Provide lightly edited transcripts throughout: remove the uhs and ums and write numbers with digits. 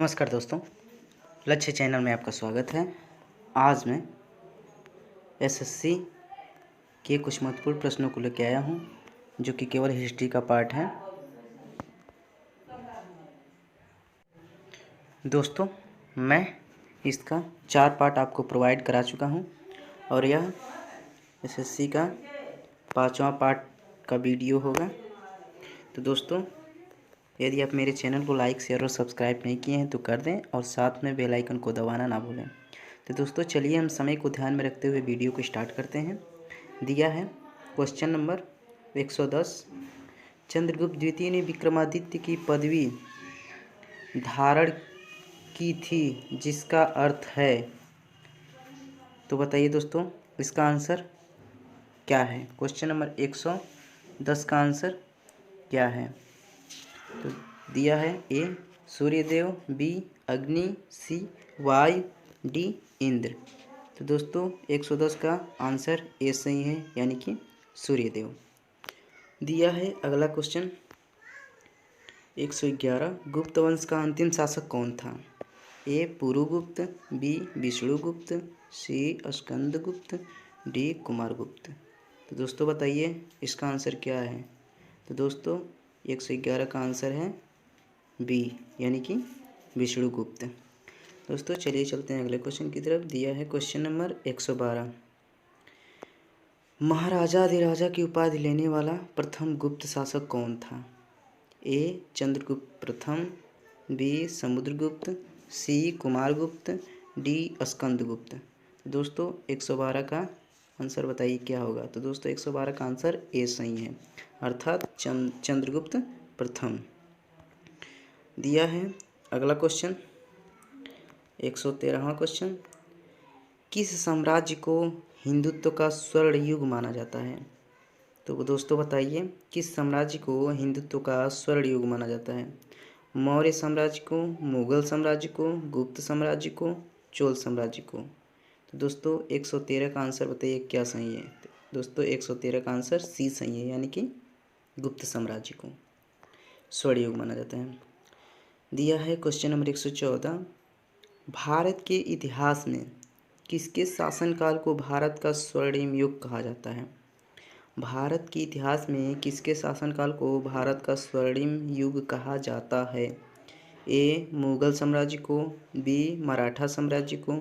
नमस्कार दोस्तों, लक्ष्य चैनल में आपका स्वागत है। आज मैं एसएससी के कुछ महत्वपूर्ण प्रश्नों को लेकर आया हूं, जो कि केवल हिस्ट्री का पार्ट है। दोस्तों, मैं इसका 4 पार्ट आपको प्रोवाइड करा चुका हूं और यह एसएससी का 5वां पार्ट का वीडियो होगा। तो दोस्तों, यदि आप मेरे चैनल को लाइक, शेयर और सब्सक्राइब नहीं किए हैं तो कर दें और साथ में बेल आइकन को दबाना ना भूलें। तो दोस्तों, चलिए हम समय को ध्यान में रखते हुए वीडियो को स्टार्ट करते हैं। दिया है क्वेश्चन नंबर 110। चंद्रगुप्त द्वितीय ने विक्रमादित्य की पदवी धारण की थी, जिसका अर्थ है। तो बताइए दोस्तों, इसका आंसर क्या है? क्वेश्चन नंबर 110 का आंसर क्या है? तो दिया है ए सूर्यदेव, बी अग्नि, सी वायु, डी इंद्र। तो दोस्तों 110 का आंसर ए सही है, यानी कि सूर्यदेव। दिया है अगला क्वेश्चन 111। गुप्त वंश का अंतिम शासक कौन था? ए पुरुगुप्त, बी विष्णुगुप्त, सी स्कंदगुप्त, डी कुमारगुप्त। तो दोस्तों बताइए इसका आंसर क्या है? तो दोस्तों 111 का आंसर है बी, यानी कि विष्णुगुप्त। दोस्तों चलिए चलते हैं अगले क्वेश्चन की तरफ। दिया है क्वेश्चन नंबर 112। महाराजाधिराजा की उपाधि लेने वाला प्रथम गुप्त शासक कौन था? ए चंद्रगुप्त प्रथम, बी समुद्रगुप्त, सी कुमारगुप्त, डी स्कंदगुप्त। दोस्तों 112 का आंसर बताइए क्या होगा? तो दोस्तों 112 का आंसर ए सही है, अर्थात चंद्रगुप्त प्रथम। दिया है अगला क्वेश्चन 113वां क्वेश्चन। किस साम्राज्य को हिंदुत्व का स्वर्ण युग माना जाता है? तो दोस्तों बताइए किस साम्राज्य को हिंदुत्व का स्वर्ण युग माना जाता है? मौर्य साम्राज्य को, मुगल साम्राज्य को, गुप्त साम्राज्य को, चोल साम्राज्य को। तो दोस्तों 113 का आंसर बताइए क्या सही है? तो दोस्तों 113 का आंसर सी सही है, यानी कि गुप्त साम्राज्य को स्वर्ण युग माना जाता है। दिया है क्वेश्चन नंबर 114। भारत के इतिहास में किसके शासनकाल को भारत का स्वर्णिम युग कहा जाता है? भारत के इतिहास में किसके शासनकाल को भारत का स्वर्णिम युग कहा जाता है? ए मुगल साम्राज्य को, बी मराठा साम्राज्य को,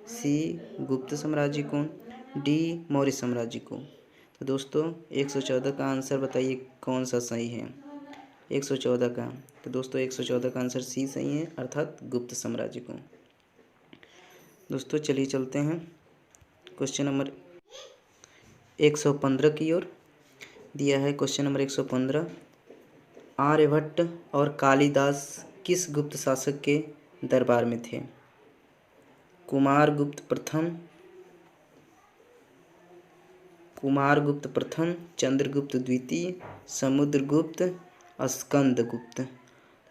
सी गुप्त साम्राज्य को, डी मौर्य साम्राज्य को। तो दोस्तों 114 का आंसर बताइए कौन सा सही है? 114 का, तो दोस्तों 114 का आंसर सी सही है, अर्थात गुप्त साम्राज्य को। दोस्तों चलिए चलते हैं क्वेश्चन नंबर 115 की ओर। दिया है क्वेश्चन नंबर 115। आर्यभट्ट और कालिदास किस गुप्त शासक के दरबार में थे? कुमारगुप्त प्रथम, चंद्रगुप्त द्वितीय, समुद्रगुप्त, स्कंदगुप्त।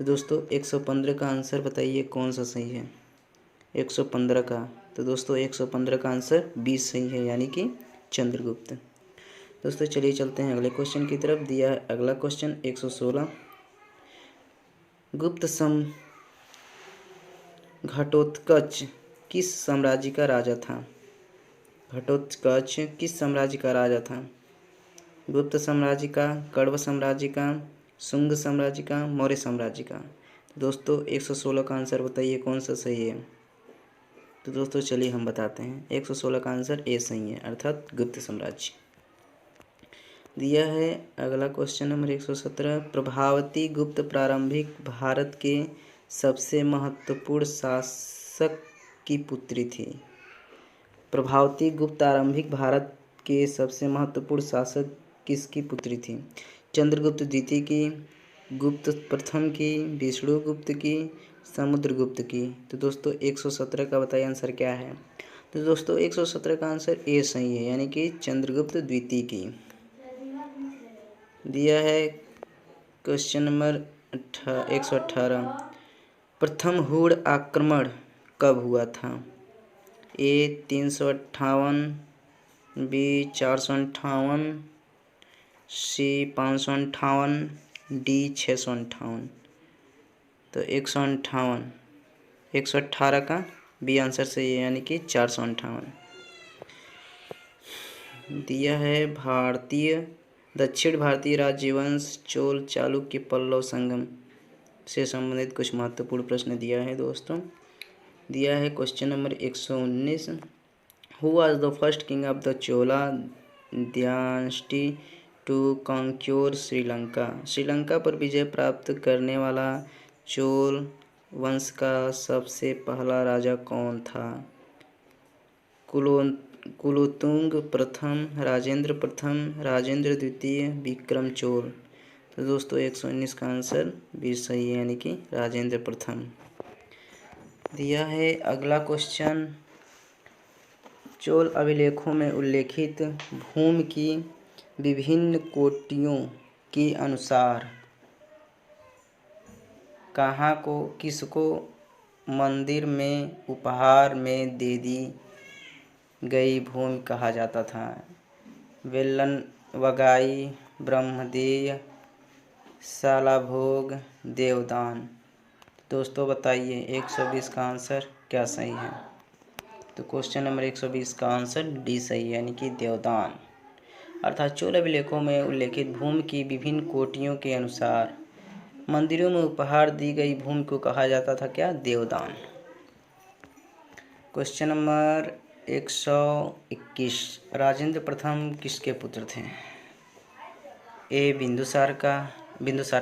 तो दोस्तों 115 का आंसर बताइए कौन सा सही है? 115 का, तो दोस्तों 115 का आंसर बी सही है, यानी कि चंद्रगुप्त। दोस्तों चलिए चलते हैं अगले क्वेश्चन की तरफ। दिया है अगला क्वेश्चन 116। घटोत्कच किस साम्राज्य का राजा था? घटोत्कच किस साम्राज्य का राजा था? गुप्त साम्राज्य का, कण्व साम्राज्य का, शुंग साम्राज्य का, मौर्य साम्राज्य का। तो दोस्तों 116 का आंसर बताइए कौन सा सही है? तो दोस्तों चलिए हम बताते हैं, 116 का आंसर ए सही है, अर्थात गुप्त साम्राज्य। दिया है अगला क्वेश्चन नंबर 117। प्रभावती गुप्त प्रारंभिक भारत के सबसे महत्वपूर्ण शासक की पुत्री थी। प्रभावती गुप्त आरंभिक भारत के सबसे महत्वपूर्ण शासक किसकी पुत्री थी? चंद्रगुप्त द्वितीय की, गुप्त प्रथम की, विष्णुगुप्त की, समुद्रगुप्त की। तो दोस्तों 117 का बताइए आंसर क्या है? तो दोस्तों 117 का आंसर ए सही है, यानी कि चंद्रगुप्त द्वितीय की। दिया है क्वेश्चन नंबर 118। प्रथम हुण आक्रमण कब हुआ था? ए 358, बी 458, सी 558, डी 658। तो 158, 118 का बी आंसर सही है, यानी कि 458। दिया है दक्षिण भारतीय राज्यवंश चोल चालुक्य पल्लव संगम से संबंधित कुछ महत्वपूर्ण प्रश्न दिया है दोस्तों। दिया है question number 119, who was the first king of the Chola dynasty to conquer Sri Lanka. Sri Lanka पर विजय प्राप्त करने वाला चोल वंश का सबसे पहला राजा कौन था। कुलोत्तुंग प्रथम, राजेंद्र प्रथम, राजेंद्र द्वितीय, विक्रम चोल। तो दोस्तों 119 का आंसर भी सही है, यानी कि राजेंद्र प्रथम। दिया है अगला क्वेश्चन, चोल अभिलेखों में उल्लेखित भूमि की विभिन्न कोटियों के अनुसार किसको मंदिर में उपहार में दे दी गई भूमि कहा जाता था। वेल्लन वगाई, ब्रह्मदेय, सालाभोग, देवदान। दोस्तों बताइए 120 का आंसर क्या सही है। तो क्वेश्चन नंबर 120 का आंसर डी सही है, यानी कि देवदान। अर्थात चोल अभिलेखों में उल्लेखित भूमि की विभिन्न कोटियों के अनुसार मंदिरों में उपहार दी गई भूमि को कहा जाता था क्या, देवदान। क्वेश्चन नंबर 121, राजेंद्र प्रथम किसके पुत्र थे। ए बिंदुसार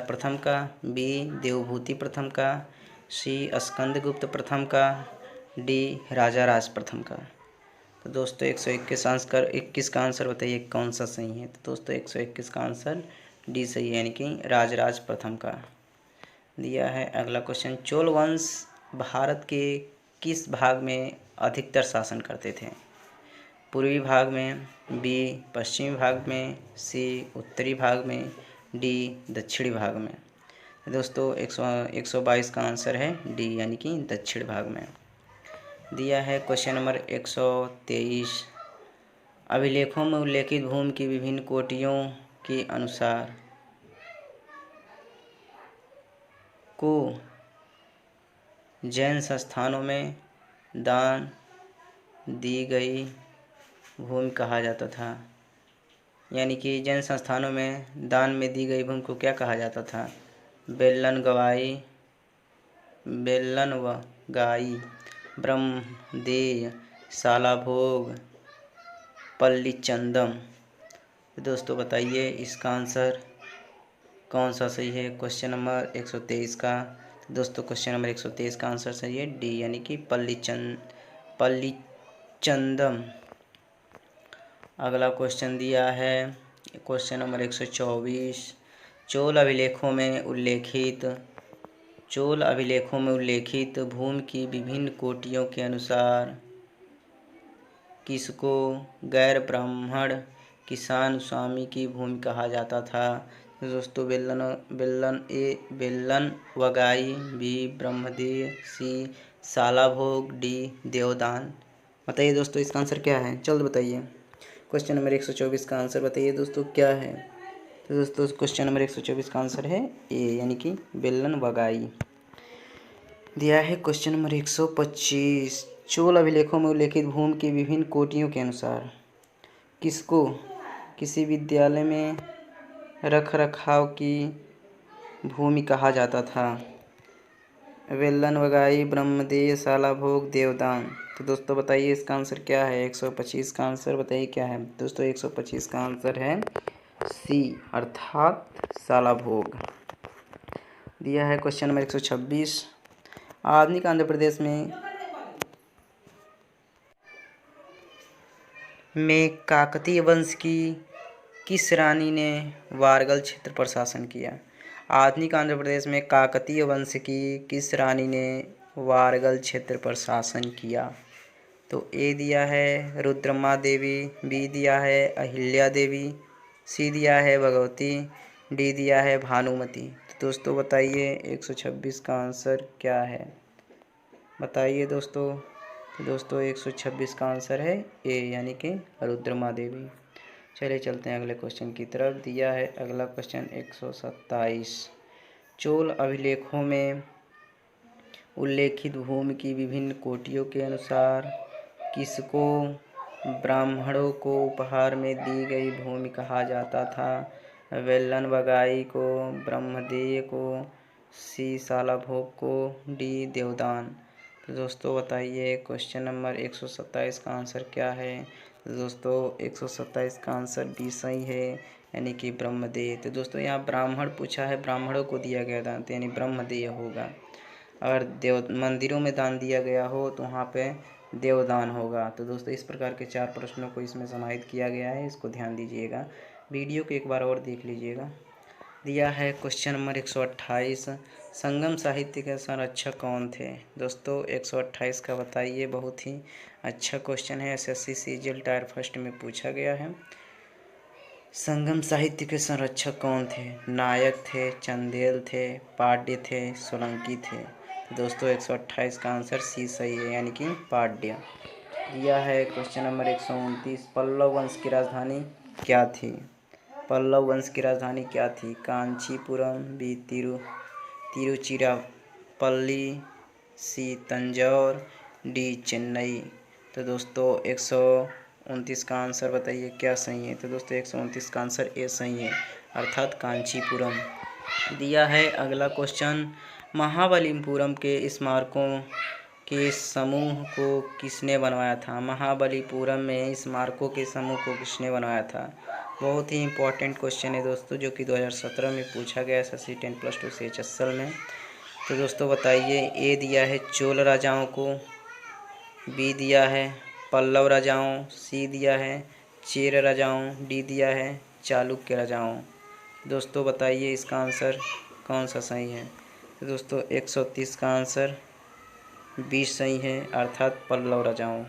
प्रथम का, बी देवभूति प्रथम का, सी स्कंदगुप्त प्रथम का, डी राजाराज प्रथम का। तो दोस्तों 121 का आंसर बताइए कौन सा सही है। तो दोस्तों 121 का आंसर डी सही है, यानी कि राजराज प्रथम का। दिया है अगला क्वेश्चन, चोल वंश भारत के किस भाग में अधिकतर शासन करते थे। पूर्वी भाग में, बी पश्चिमी भाग में, सी उत्तरी भाग में, डी दक्षिणी भाग में। दोस्तों 122 का आंसर है डी, यानी कि दक्षिण भाग में। दिया है क्वेश्चन नंबर 123, अभिलेखों में उल्लेखित भूमि की विभिन्न कोटियों के अनुसार को जैन संस्थानों में दान दी गई भूमि कहा जाता था। यानी कि जैन संस्थानों में दान में दी गई भूमि को क्या कहा जाता था। बेल्लन वगाई, ब्रह्मदेय, सालाभोग, पल्लीचंदम। दोस्तों बताइए इसका आंसर कौन सा सही है क्वेश्चन नंबर 123 का। दोस्तों क्वेश्चन नंबर 123 का आंसर सही है डी, यानी कि पल्लीचंदम। अगला क्वेश्चन दिया है क्वेश्चन नंबर 124, चोल अभिलेखों में उल्लेखित भूमि की विभिन्न कोटियों के अनुसार किसको गैर ब्राह्मण किसान स्वामी की भूमि कहा जाता था। दोस्तों बेल्लन वगाई, बी ब्रह्मदेय, सी सालाभोग, डी देवदान। बताइए दोस्तों इसका आंसर क्या है, जल्द बताइए। क्वेश्चन नंबर 124 का आंसर बताइए दोस्तों क्या है। तो दोस्तों क्वेश्चन नंबर 124 का आंसर है ए, यानी कि बेल्लन वगाई। दिया है क्वेश्चन नंबर 125, चोल अभिलेखों में उल्लेखित भूमि की विभिन्न कोटियों के अनुसार किसको किसी विद्यालय में रख रखाव की भूमि कहा जाता था। वेल्लन वगाई, ब्रह्मदेय, सालाभोग, देवदान। तो दोस्तों बताइए इसका आंसर क्या है। 125 का आंसर बताइए क्या है। दोस्तों 125 का आंसर है सी, अर्थात सालाभोग। दिया है क्वेश्चन नंबर 126, आधुनिक आंध्र प्रदेश में काकतीय वंश की किस रानी ने वारगल क्षेत्र पर शासन किया। आधुनिक आंध्र प्रदेश में काकतीय वंश की किस रानी ने वारगल क्षेत्र पर शासन किया। तो ए दिया है रुद्रमा देवी, बी दिया है अहिल्या देवी, सी दिया है भगवती, डी दिया है भानुमति। तो दोस्तों बताइए 126 का आंसर क्या है, बताइए दोस्तों। तो दोस्तों 126 का आंसर है ए, यानी कि रुद्रमा देवी। चलिए चलते हैं अगले क्वेश्चन की तरफ। दिया है अगला क्वेश्चन 127, चोल अभिलेखों में उल्लेखित भूमि की विभिन्न कोटियों के अनुसार किसको ब्राह्मणों को उपहार में दी गई भूमि कहा जाता था? वेल्लन बगाई को, ब्रह्मदेय को, सी सालाभोग को, डी देवदान। तो दोस्तों बताइए क्वेश्चन नंबर 127 का आंसर क्या है? तो दोस्तों 127 का आंसर बी सही है, यानी कि ब्रह्मदेय। तो दोस्तों यहाँ ब्राह्मण पूछा है, ब्राह्मणों को दिया गया दान, तो यानी ब्रह्मदेय होगा। अगर देव मंदिरों में दान दिया गया हो तो वहाँ पे देवदान होगा। तो दोस्तों इस प्रकार के 4 प्रश्नों को इसमें समाहित किया गया है, इसको ध्यान दीजिएगा। वीडियो को एक बार और देख लीजिएगा। दिया है क्वेश्चन नंबर 128, संगम साहित्य के संरक्षक कौन थे? दोस्तों 128 का बताइए, बहुत ही अच्छा क्वेश्चन है, SSC CGL टायर फर्स्ट में पूछा गया है। संगम साहित्य के संरक्षक कौन थे? नायक थे, चंदेल थे, पांड्य थे, सोलंकी थे। दोस्तों 128 का आंसर सी सही है, यानी कि पांड्य। दिया है क्वेश्चन नंबर 129, पल्लव वंश की राजधानी क्या थी? पल्लव वंश की राजधानी क्या थी? कांचीपुरम, बी तिरुचिरापल्ली, सी तंजौर, डी चेन्नई। तो दोस्तों 129 का आंसर बताइए क्या सही है? तो दोस्तों 129 का आंसर ए सही है, अर्थात कांचीपुरम। दिया है अगला क्वेश्चन, महाबलीपुरम के स्मारकों के समूह को किसने बनवाया था? महाबलीपुरम में स्मारकों के समूह को किसने बनवाया था? बहुत ही इंपॉर्टेंट क्वेश्चन है दोस्तों, जो कि 2017 में पूछा गया SSC 10+2 CHSL में। तो दोस्तों बताइए, ए दिया है चोल राजाओं को, बी दिया है पल्लव राजाओं, सी दिया है चेर राजाओं, डी दिया है चालुक्य राजाओं। दोस्तों बताइए इसका आंसर कौन सा सही है? तो दोस्तों 130 का आंसर बी सही है, अर्थात पल्लव राजाओं।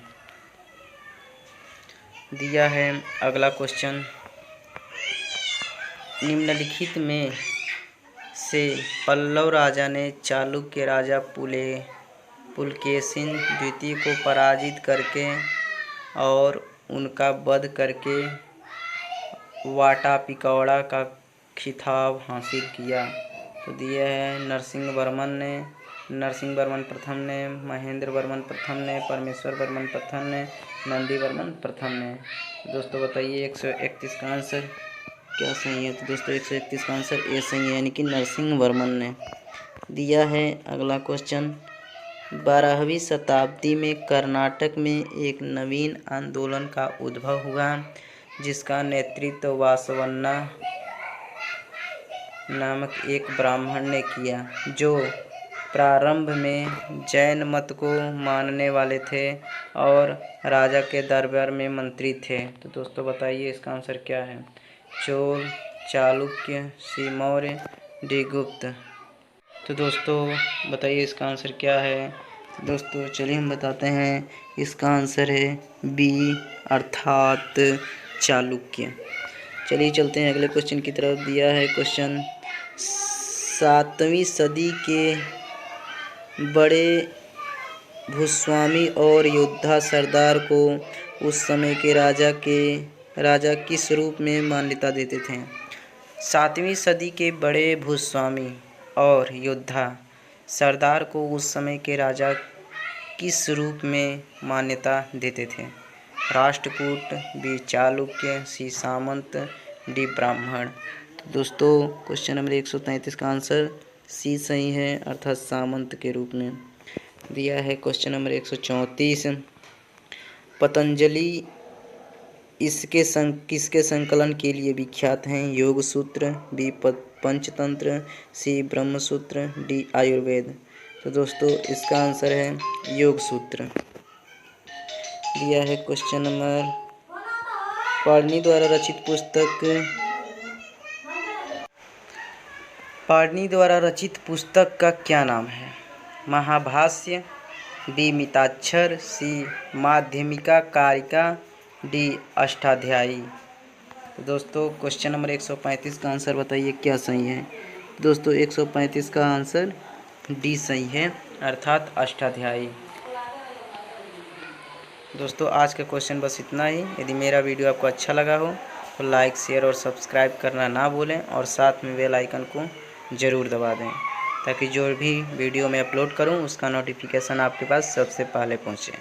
दिया है अगला क्वेश्चन, निम्नलिखित में से पल्लव राजा ने चालुक्य राजा पुलकेशिन द्वितीय को पराजित करके और उनका वध करके वाटापिकौड़ा का खिताब हासिल किया? तो दिया है नरसिंह वर्मन प्रथम ने, महेंद्र वर्मन प्रथम ने, परमेश्वर वर्मन प्रथम ने, नंदी वर्मन प्रथम ने। दोस्तों बताइए 131 का आंसर क्या सही है? तो दोस्तों 131 का आंसर ए सही है, यानी कि नरसिंह वर्मन ने। दिया है अगला क्वेश्चन, 12वीं शताब्दी में कर्नाटक में एक नवीन आंदोलन का उद्भव हुआ जिसका नेतृत्व वासवन्ना नामक एक ब्राह्मण ने किया, जो प्रारंभ में जैन मत को मानने वाले थे और राजा के दरबार में मंत्री थे। तो दोस्तों बताइए इसका आंसर क्या है? चोल, चालुक्य, सी मौर्य, डी गुप्त। तो दोस्तों बताइए इसका आंसर क्या है? दोस्तों चलिए हम बताते हैं, इसका आंसर है बी, अर्थात चालुक्य। चलिए चलते हैं अगले क्वेश्चन की तरफ। दिया है क्वेश्चन, 7वीं सदी के बड़े भूस्वामी और योद्धा सरदार को उस समय के राजा किस रूप में मान्यता देते थे? 7वीं सदी के बड़े भूस्वामी और योद्धा सरदार को उस समय के राजा किस रूप में मान्यता देते थे? राष्ट्रकूट, बी चालुक्य, सी सामंत, डी ब्राह्मण। तो दोस्तों क्वेश्चन नंबर 133 का आंसर सी सही है, अर्थात सामंत के रूप में। दिया है क्वेश्चन नंबर 134, पतंजलि किसके संकलन के लिए विख्यात हैं? योग सूत्र, बी पंचतंत्र, सी ब्रह्म सूत्र, डी आयुर्वेद। तो दोस्तों इसका आंसर है योग सूत्र। दिया है क्वेश्चन नंबर, पाणिनि द्वारा रचित पुस्तक का क्या नाम है? महाभाष्य, बी मिताक्षर, सी माध्यमिका कारिका, डी अष्टाध्यायी। तो दोस्तों क्वेश्चन नंबर 135 का आंसर बताइए क्या सही है? दोस्तों 135 का आंसर डी सही है, अर्थात अष्टाध्यायी। दोस्तों आज का क्वेश्चन बस इतना ही। यदि मेरा वीडियो आपको अच्छा लगा हो तो लाइक, शेयर और सब्सक्राइब करना ना भूलें और साथ में बेल आइकन को ज़रूर दबा दें। ताकि जो भी वीडियो मैं अपलोड करूं उसका नोटिफिकेशन आपके पास सबसे पहले पहुंचे।